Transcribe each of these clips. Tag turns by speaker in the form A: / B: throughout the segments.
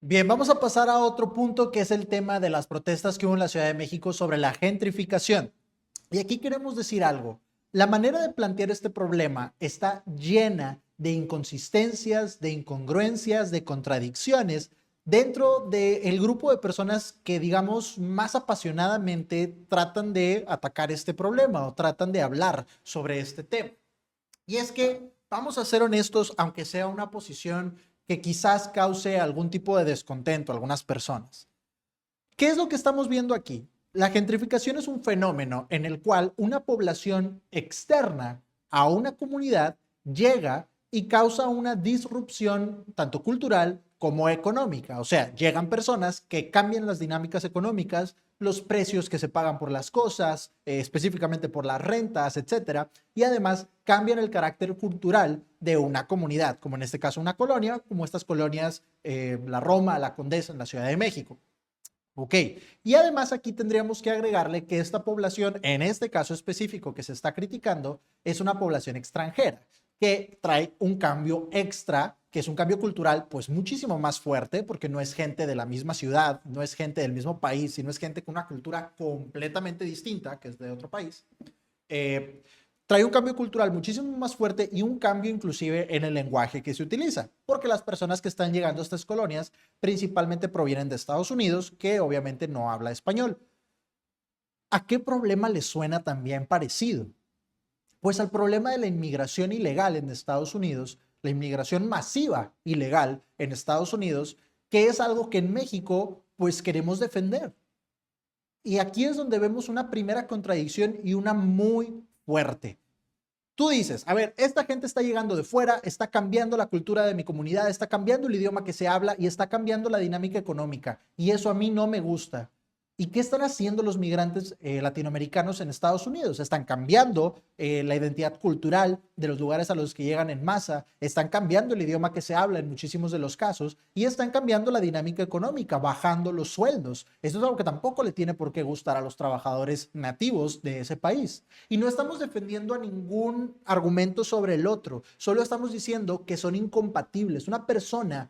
A: Bien, vamos a pasar a otro punto que es el tema de las protestas que hubo en la Ciudad de México sobre la gentrificación. Y aquí queremos decir algo. La manera de plantear este problema está llena de inconsistencias, de incongruencias, de contradicciones dentro del grupo de personas que, digamos, más apasionadamente tratan de atacar este problema o tratan de hablar sobre este tema. Y es que, vamos a ser honestos, aunque sea una posición que quizás cause algún tipo de descontento a algunas personas. ¿Qué es lo que estamos viendo aquí? La gentrificación es un fenómeno en el cual una población externa a una comunidad llega y causa una disrupción tanto cultural como económica. O sea, llegan personas que cambian las dinámicas económicas, los precios que se pagan por las cosas, específicamente por las rentas, etcétera, y además cambian el carácter cultural de una comunidad, como en este caso una colonia, como estas colonias, la Roma, la Condesa en la Ciudad de México. Ok, y además aquí tendríamos que agregarle que esta población, en este caso específico que se está criticando, es una población extranjera que trae un cambio extra, que es un cambio cultural pues muchísimo más fuerte, porque no es gente de la misma ciudad, no es gente del mismo país, sino es gente con una cultura completamente distinta, que es de otro país. eh, Trae un cambio cultural muchísimo más fuerte y un cambio inclusive en el lenguaje que se utiliza, porque las personas que están llegando a estas colonias principalmente provienen de Estados Unidos, que obviamente no habla español. ¿A qué problema les suena también parecido? Pues al problema de la inmigración ilegal en Estados Unidos, la inmigración masiva ilegal en Estados Unidos, que es algo que en México pues queremos defender. Y aquí es donde vemos una primera contradicción y una muy fuerte. Tú dices, a ver, esta gente está llegando de fuera, está cambiando la cultura de mi comunidad, está cambiando el idioma que se habla y está cambiando la dinámica económica. Y eso a mí no me gusta. ¿Y qué están haciendo los migrantes latinoamericanos en Estados Unidos? Están cambiando la identidad cultural de los lugares a los que llegan en masa, están cambiando el idioma que se habla en muchísimos de los casos y están cambiando la dinámica económica, bajando los sueldos. Esto es algo que tampoco le tiene por qué gustar a los trabajadores nativos de ese país. Y no estamos defendiendo a ningún argumento sobre el otro, solo estamos diciendo que son incompatibles. Una persona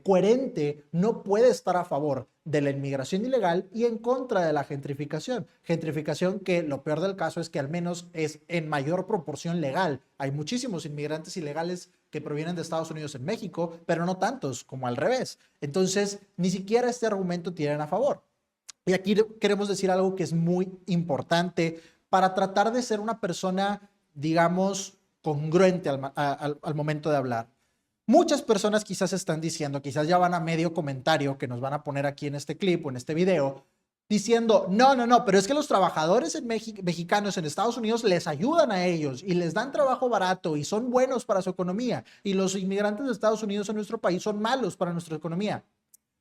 A: coherente no puede estar a favor de la inmigración ilegal y en contra de la gentrificación. Gentrificación que lo peor del caso es que al menos es en mayor proporción legal. Hay muchísimos inmigrantes ilegales que provienen de Estados Unidos en México, pero no tantos como al revés. Entonces, ni siquiera este argumento tienen a favor. Y aquí queremos decir algo que es muy importante para tratar de ser una persona, digamos, congruente al momento de hablar. Muchas personas quizás están diciendo, quizás ya van a medio comentario que nos van a poner aquí en este clip o en este video, diciendo, no, no, no, pero es que los trabajadores mexicanos en Estados Unidos les ayudan a ellos y les dan trabajo barato y son buenos para su economía y los inmigrantes de Estados Unidos en nuestro país son malos para nuestra economía.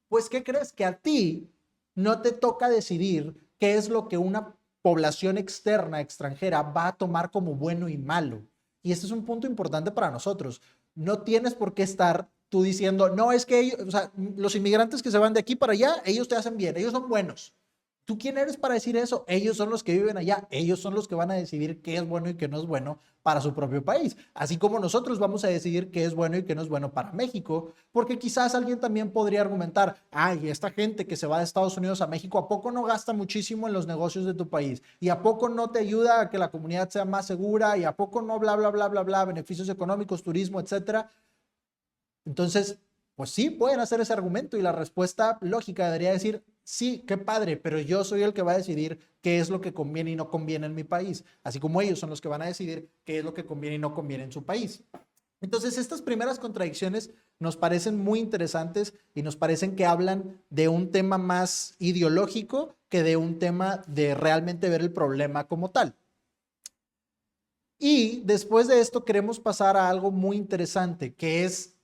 A: Pues, ¿qué crees? Que a ti no te toca decidir qué es lo que una población externa, extranjera, va a tomar como bueno y malo. Y este es un punto importante para nosotros. No tienes por qué estar tú diciendo, no, es que ellos, o sea, los inmigrantes que se van de aquí para allá, ellos te hacen bien, ellos son buenos. ¿Tú quién eres para decir eso? Ellos son los que viven allá, ellos son los que van a decidir qué es bueno y qué no es bueno para su propio país. Así como nosotros vamos a decidir qué es bueno y qué no es bueno para México, porque quizás alguien también podría argumentar, ay, esta gente que se va de Estados Unidos a México, ¿a poco no gasta muchísimo en los negocios de tu país? ¿Y a poco no te ayuda a que la comunidad sea más segura? ¿Y a poco no bla, bla, bla, bla, bla, beneficios económicos, turismo, etcétera? Entonces, pues sí, pueden hacer ese argumento y la respuesta lógica debería decir, sí, qué padre, pero yo soy el que va a decidir qué es lo que conviene y no conviene en mi país, así como ellos son los que van a decidir qué es lo que conviene y no conviene en su país. Entonces, estas primeras contradicciones nos parecen muy interesantes y nos parecen que hablan de un tema más ideológico que de un tema de realmente ver el problema como tal. Y después de esto queremos pasar a algo muy interesante, que es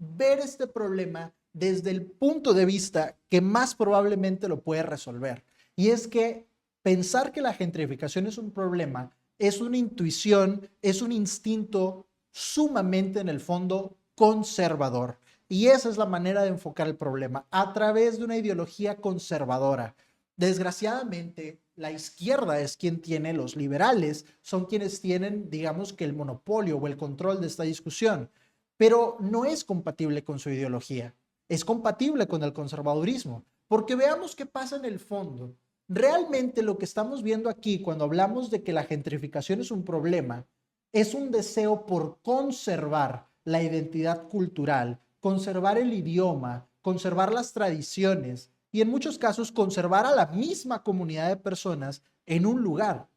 A: ver este problema desde el punto de vista que más probablemente lo puede resolver. Y es que pensar que la gentrificación es un problema es una intuición, es un instinto sumamente en el fondo conservador. Y esa es la manera de enfocar el problema, a través de una ideología conservadora. Desgraciadamente, la izquierda es quien tiene, los liberales son quienes tienen, digamos que el monopolio o el control de esta discusión, pero no es compatible con su ideología. es compatible con el conservadurismo, porque veamos qué pasa en el fondo. Realmente lo que estamos viendo aquí cuando hablamos de que la gentrificación es un problema, es un deseo por conservar la identidad cultural, conservar el idioma, conservar las tradiciones y en muchos casos conservar a la misma comunidad de personas en un lugar.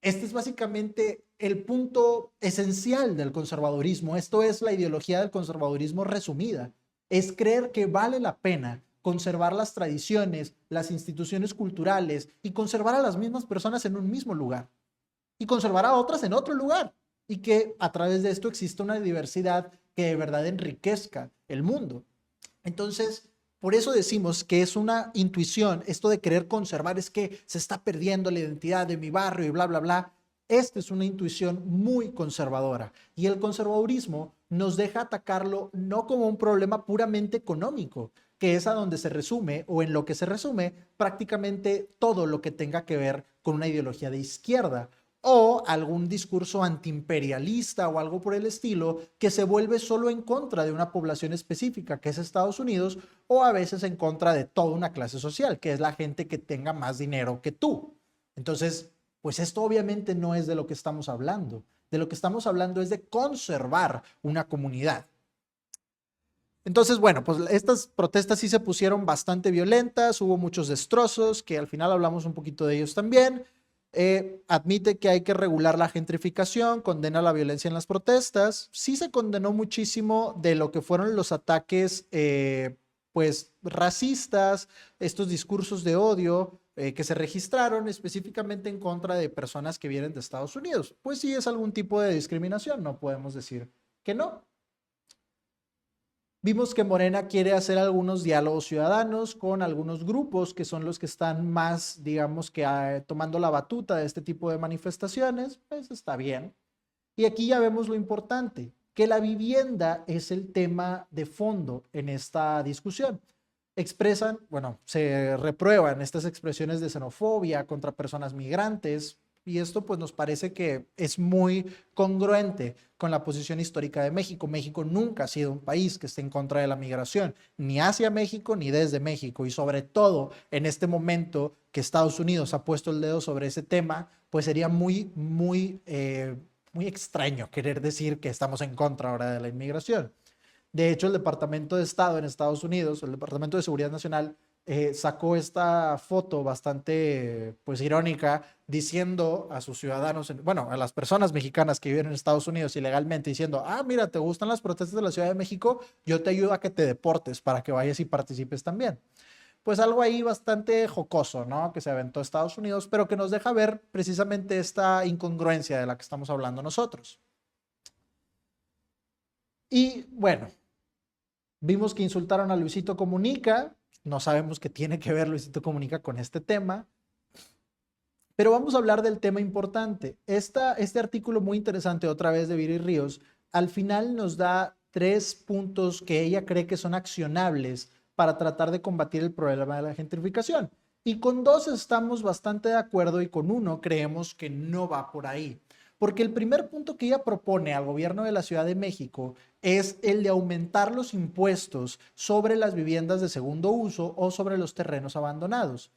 A: Este es básicamente el punto esencial del conservadurismo. Esto es la ideología del conservadurismo resumida. Es creer que vale la pena conservar las tradiciones, las instituciones culturales y conservar a las mismas personas en un mismo lugar y conservar a otras en otro lugar y que a través de esto exista una diversidad que de verdad enriquezca el mundo. Entonces, por eso decimos que es una intuición, esto de querer conservar es que se está perdiendo la identidad de mi barrio y bla, bla, bla. Esta es una intuición muy conservadora y el conservadurismo nos deja atacarlo no como un problema puramente económico, que es a donde se resume o en lo que se resume prácticamente todo lo que tenga que ver con una ideología de izquierda o algún discurso antiimperialista o algo por el estilo que se vuelve solo en contra de una población específica, que es Estados Unidos, o a veces en contra de toda una clase social, que es la gente que tenga más dinero que tú. Entonces, pues esto obviamente no es de lo que estamos hablando. De lo que estamos hablando es de conservar una comunidad. Entonces, bueno, pues estas protestas sí se pusieron bastante violentas, hubo muchos destrozos, que al final hablamos un poquito de ellos también. Admite que hay que regular la gentrificación, condena la violencia en las protestas. Sí se condenó muchísimo de lo que fueron los ataques, pues, racistas, estos discursos de odio que se registraron específicamente en contra de personas que vienen de Estados Unidos. Pues sí es algún tipo de discriminación, no podemos decir que no. Vimos que Morena quiere hacer algunos diálogos ciudadanos con algunos grupos que son los que están más, digamos que tomando la batuta de este tipo de manifestaciones. Pues está bien. Y aquí ya vemos lo importante, que la vivienda es el tema de fondo en esta discusión. Expresan, bueno, se reprueban estas expresiones de xenofobia contra personas migrantes, y esto pues nos parece que es muy congruente con la posición histórica de México. México nunca ha sido un país que esté en contra de la migración, ni hacia México ni desde México, y sobre todo en este momento que Estados Unidos ha puesto el dedo sobre ese tema, pues sería muy extraño querer decir que estamos en contra ahora de la inmigración. De hecho, el Departamento de Estado en Estados Unidos, el Departamento de Seguridad Nacional, sacó esta foto bastante, pues, irónica, diciendo a sus ciudadanos, bueno, a las personas mexicanas que viven en Estados Unidos ilegalmente, diciendo, ah, mira, ¿te gustan las protestas de la Ciudad de México? Yo te ayudo a que te deportes para que vayas y participes también. Pues algo ahí bastante jocoso, ¿no? Que se aventó Estados Unidos, pero que nos deja ver precisamente esta incongruencia de la que estamos hablando nosotros. Y bueno, vimos que insultaron a Luisito Comunica, no sabemos qué tiene que ver Luisito Comunica con este tema, pero vamos a hablar del tema importante. Este artículo muy interesante otra vez de Viri Ríos, al final nos da 3 puntos que ella cree que son accionables para tratar de combatir el problema de la gentrificación. Y con 2 estamos bastante de acuerdo y con 1 creemos que no va por ahí. Porque el primer punto que ella propone al gobierno de la Ciudad de México es el de aumentar los impuestos sobre las viviendas de segundo uso o sobre los terrenos abandonados.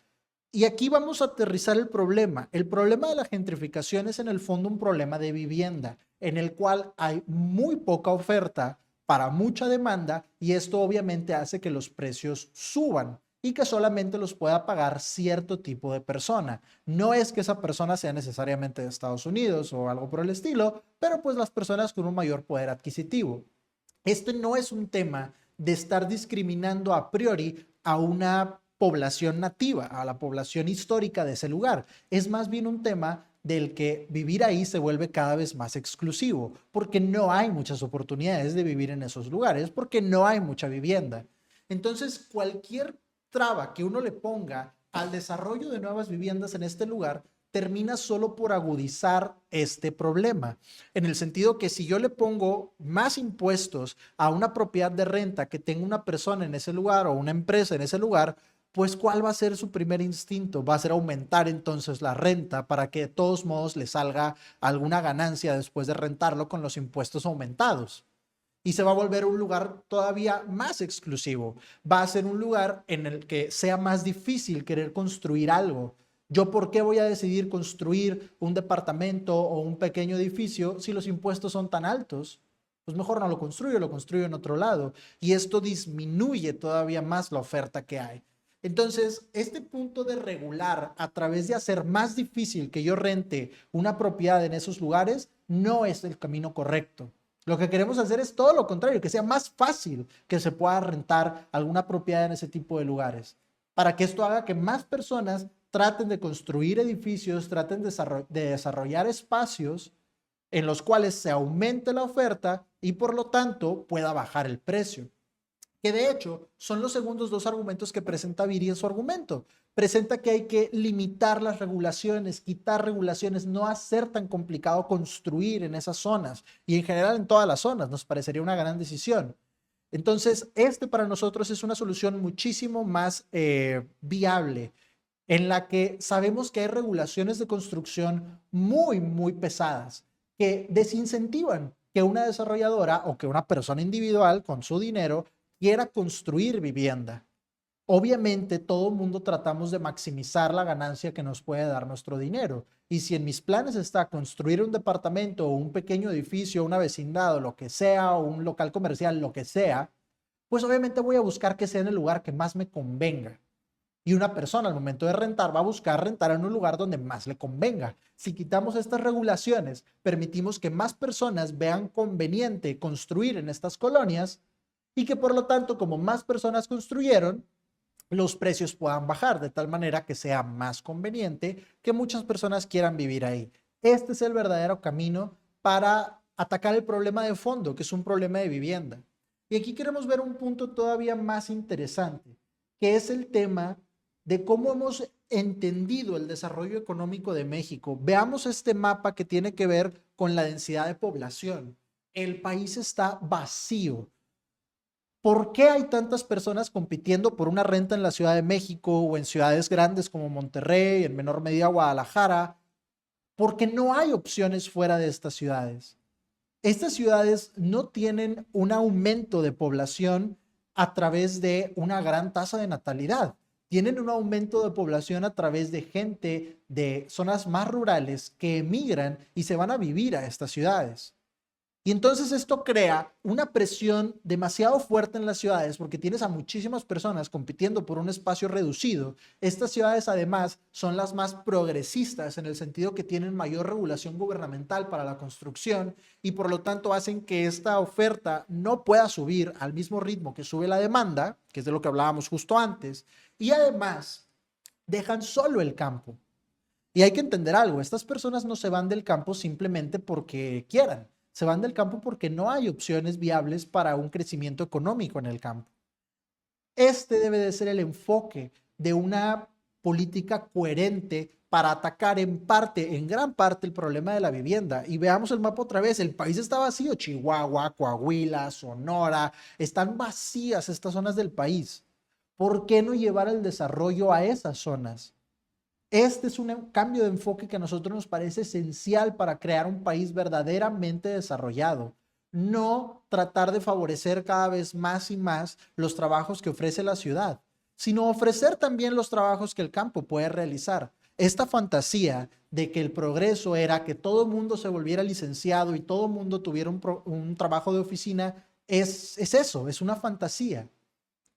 A: Y aquí vamos a aterrizar el problema. El problema de la gentrificación es en el fondo un problema de vivienda, en el cual hay muy poca oferta para mucha demanda y esto obviamente hace que los precios suban y que solamente los pueda pagar cierto tipo de persona. No es que esa persona sea necesariamente de Estados Unidos o algo por el estilo, pero pues las personas con un mayor poder adquisitivo. Este no es un tema de estar discriminando a priori a una población nativa, a la población histórica de ese lugar. Es más bien un tema del que vivir ahí se vuelve cada vez más exclusivo, porque no hay muchas oportunidades de vivir en esos lugares, porque no hay mucha vivienda. Entonces, cualquier traba que uno le ponga al desarrollo de nuevas viviendas en este lugar termina solo por agudizar este problema, en el sentido que si yo le pongo más impuestos a una propiedad de renta que tenga una persona en ese lugar o una empresa en ese lugar, pues ¿cuál va a ser su primer instinto? Va a ser aumentar entonces la renta para que de todos modos le salga alguna ganancia después de rentarlo con los impuestos aumentados. y se va a volver un lugar todavía más exclusivo. Va a ser un lugar en el que sea más difícil querer construir algo. ¿Yo por qué voy a decidir construir un departamento o un pequeño edificio si los impuestos son tan altos? Pues mejor no lo construyo en otro lado. Y esto disminuye todavía más la oferta que hay. Entonces, este punto de regular a través de hacer más difícil que yo rente una propiedad en esos lugares no es el camino correcto. Lo que queremos hacer es todo lo contrario, que sea más fácil que se pueda rentar alguna propiedad en ese tipo de lugares, para que esto haga que más personas traten de construir edificios, traten de desarrollar espacios en los cuales se aumente la oferta y por lo tanto pueda bajar el precio. Que de hecho son los segundos dos argumentos que presenta Viri en su argumento. Presenta que hay que limitar las regulaciones, quitar regulaciones, no hacer tan complicado construir en esas zonas y en general en todas las zonas. Nos parecería una gran decisión. Entonces, este para nosotros es una solución muchísimo más viable, en la que sabemos que hay regulaciones de construcción muy pesadas que desincentivan que una desarrolladora o que una persona individual con su dinero quiera construir vivienda. Obviamente todo el mundo tratamos de maximizar la ganancia que nos puede dar nuestro dinero. Y si en mis planes está construir un departamento o un pequeño edificio, una vecindad o lo que sea, o un local comercial, lo que sea, pues obviamente voy a buscar que sea en el lugar que más me convenga. Y una persona al momento de rentar va a buscar rentar en un lugar donde más le convenga. Si quitamos estas regulaciones, permitimos que más personas vean conveniente construir en estas colonias y que por lo tanto, como más personas construyeron, los precios puedan bajar de tal manera que sea más conveniente que muchas personas quieran vivir ahí. Este es el verdadero camino para atacar el problema de fondo, que es un problema de vivienda. Y aquí queremos ver un punto todavía más interesante, que es el tema de cómo hemos entendido el desarrollo económico de México. Veamos este mapa que tiene que ver con la densidad de población. El país está vacío. ¿Por qué hay tantas personas compitiendo por una renta en la Ciudad de México o en ciudades grandes como Monterrey, en menor medida Guadalajara? Porque no hay opciones fuera de estas ciudades. Estas ciudades no tienen un aumento de población a través de una gran tasa de natalidad. Tienen un aumento de población a través de gente de zonas más rurales que emigran y se van a vivir a estas ciudades. Y entonces esto crea una presión demasiado fuerte en las ciudades porque tienes a muchísimas personas compitiendo por un espacio reducido. Estas ciudades además son las más progresistas en el sentido que tienen mayor regulación gubernamental para la construcción y por lo tanto hacen que esta oferta no pueda subir al mismo ritmo que sube la demanda, que es de lo que hablábamos justo antes, y además dejan solo el campo. Y hay que entender algo, estas personas no se van del campo simplemente porque quieran. Se van del campo porque no hay opciones viables para un crecimiento económico en el campo. Este debe de ser el enfoque de una política coherente para atacar en parte, en gran parte, el problema de la vivienda. Y veamos el mapa otra vez. El país está vacío. Chihuahua, Coahuila, Sonora, están vacías estas zonas del país. ¿Por qué no llevar el desarrollo a esas zonas? Este es un cambio de enfoque que a nosotros nos parece esencial para crear un país verdaderamente desarrollado. No tratar de favorecer cada vez más y más los trabajos que ofrece la ciudad, sino ofrecer también los trabajos que el campo puede realizar. Esta fantasía de que el progreso era que todo el mundo se volviera licenciado y todo el mundo tuviera un trabajo de oficina es eso, es una fantasía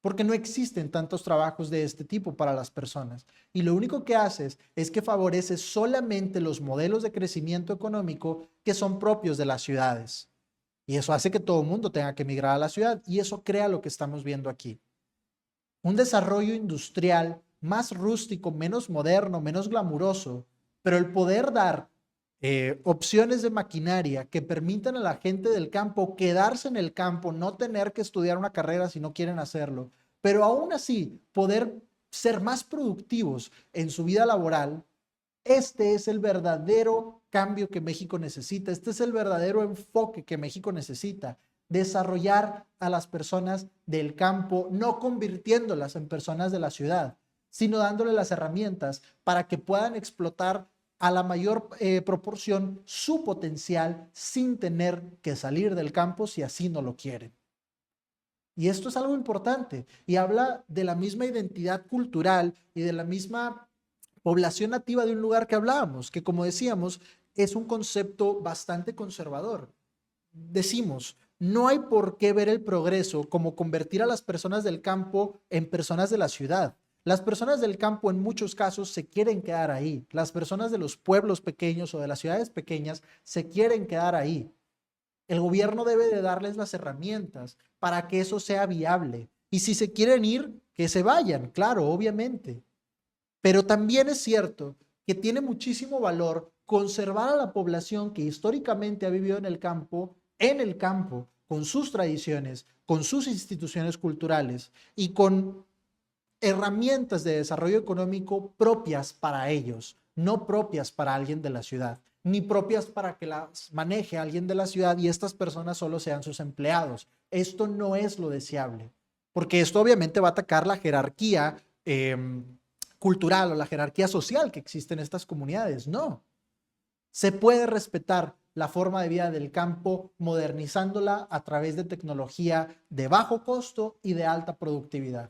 A: porque no existen tantos trabajos de este tipo para las personas. Y lo único que haces es que favoreces solamente los modelos de crecimiento económico que son propios de las ciudades. Y eso hace que todo el mundo tenga que emigrar a la ciudad y eso crea lo que estamos viendo aquí. Un desarrollo industrial más rústico, menos moderno, menos glamuroso, pero el poder dar opciones de maquinaria que permitan a la gente del campo quedarse en el campo, no tener que estudiar una carrera si no quieren hacerlo, pero aún así poder ser más productivos en su vida laboral. Este es el verdadero cambio que México necesita, este es el verdadero enfoque que México necesita, desarrollar a las personas del campo, no convirtiéndolas en personas de la ciudad, sino dándole las herramientas para que puedan explotar a la mayor proporción su potencial sin tener que salir del campo si así no lo quieren. Y esto es algo importante y habla de la misma identidad cultural y de la misma población nativa de un lugar que hablábamos, que como decíamos, es un concepto bastante conservador. Decimos, no hay por qué ver el progreso como convertir a las personas del campo en personas de la ciudad. Las personas del campo en muchos casos se quieren quedar ahí. Las personas de los pueblos pequeños o de las ciudades pequeñas se quieren quedar ahí. El gobierno debe de darles las herramientas para que eso sea viable. Y si se quieren ir, que se vayan, claro, obviamente. Pero también es cierto que tiene muchísimo valor conservar a la población que históricamente ha vivido en el campo, con sus tradiciones, con sus instituciones culturales y con herramientas de desarrollo económico propias para ellos, no propias para alguien de la ciudad, ni propias para que las maneje alguien de la ciudad y estas personas solo sean sus empleados. Esto no es lo deseable, porque esto obviamente va a atacar la jerarquía cultural o la jerarquía social que existe en estas comunidades. No, se puede respetar la forma de vida del campo modernizándola a través de tecnología de bajo costo y de alta productividad.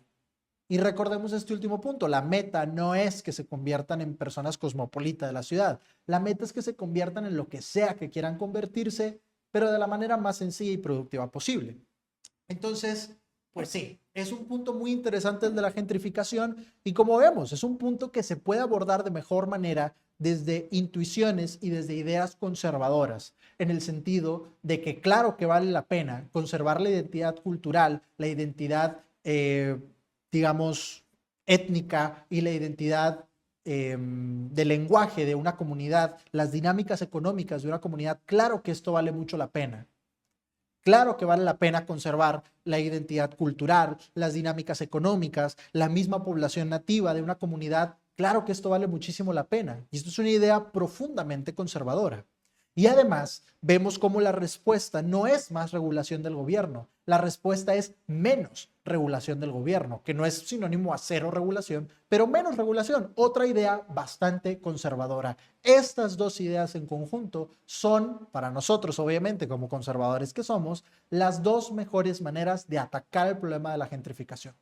A: Y recordemos este último punto, la meta no es que se conviertan en personas cosmopolitas de la ciudad, la meta es que se conviertan en lo que sea que quieran convertirse, pero de la manera más sencilla y productiva posible. Entonces, pues sí, es un punto muy interesante el de la gentrificación y como vemos, es un punto que se puede abordar de mejor manera desde intuiciones y desde ideas conservadoras, en el sentido de que claro que vale la pena conservar la identidad cultural, la identidad digamos, étnica y la identidad del lenguaje de una comunidad, las dinámicas económicas de una comunidad, claro que esto vale mucho la pena. Claro que vale la pena conservar la identidad cultural, las dinámicas económicas, la misma población nativa de una comunidad. Claro que esto vale muchísimo la pena. Y esto es una idea profundamente conservadora. Y además vemos cómo la respuesta no es más regulación del gobierno, la respuesta es menos regulación del gobierno, que no es sinónimo a cero regulación, pero menos regulación, otra idea bastante conservadora. Estas dos ideas en conjunto son, para nosotros obviamente como conservadores que somos, las dos mejores maneras de atacar el problema de la gentrificación.